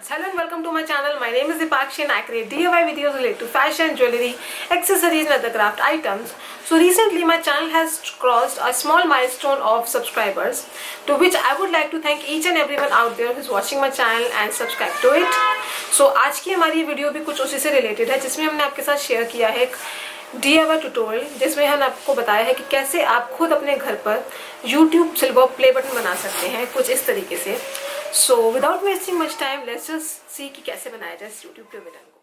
Awards. Hello and welcome to my channel. My name is Dipakshi and I create DIY videos related to fashion, jewelry, accessories and other craft items. So recently my channel has crossed a small milestone of subscribers, to which I would like to thank each and everyone out there who is watching my channel and subscribe to it. So आज की हमारी video भी कुछ उसी से related है, जिसमें हमने आपके साथ शेयर किया है एक DIY ट्यूटोरियल, जिसमें हमने आपको बताया है कि कैसे आप खुद अपने घर पर YouTube सिल्वर प्ले बटन बना सकते हैं कुछ इस तरीके से. So without wasting much time, let's just see कि कैसे बनाया जाए इस YouTube प्ले बटन को.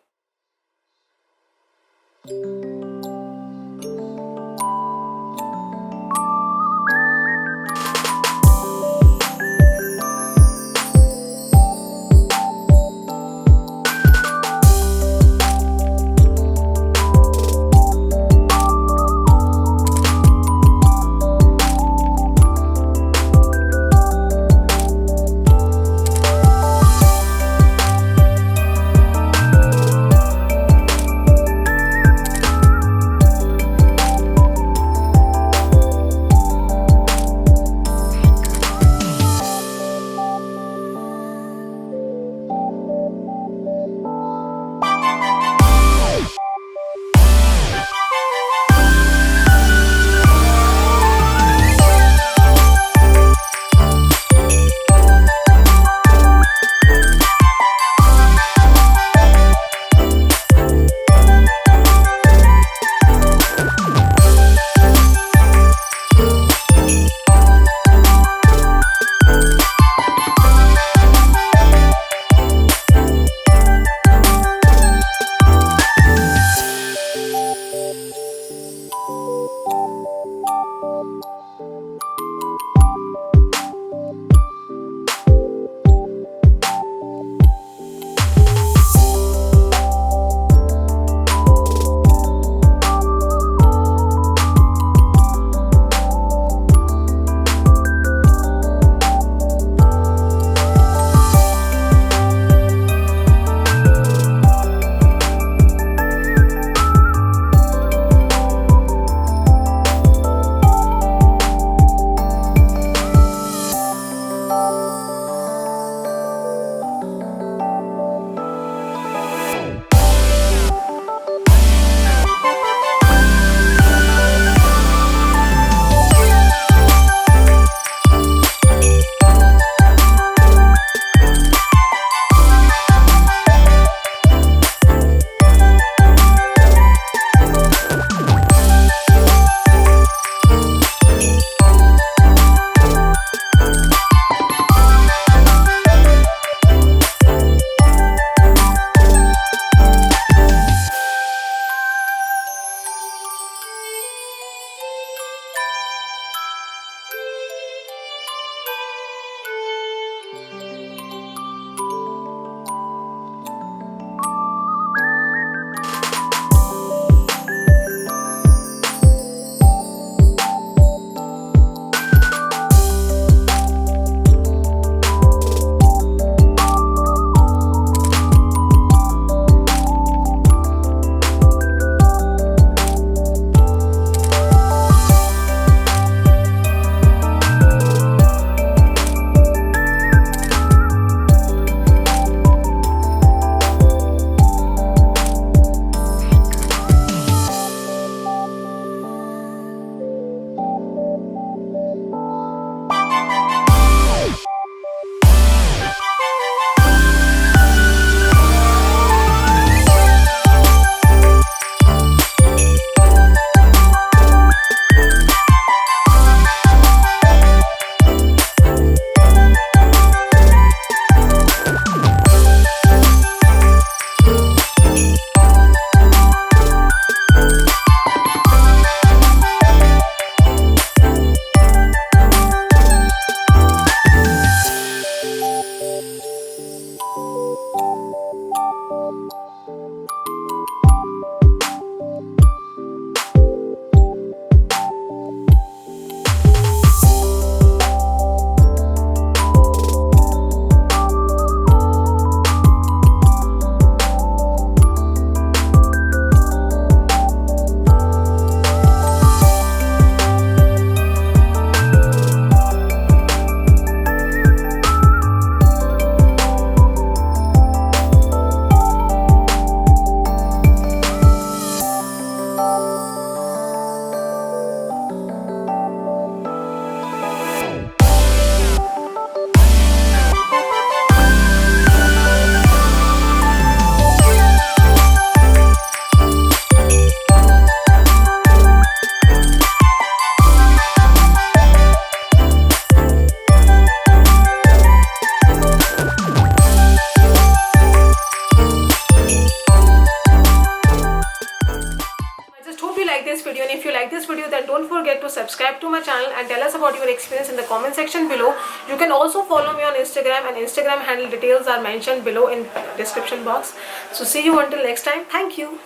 like this video, then don't forget to subscribe to my channel and tell us about your experience in the comment section below. You can also follow me on Instagram, and Instagram handle details are mentioned below in description box. So see you until next time. Thank you.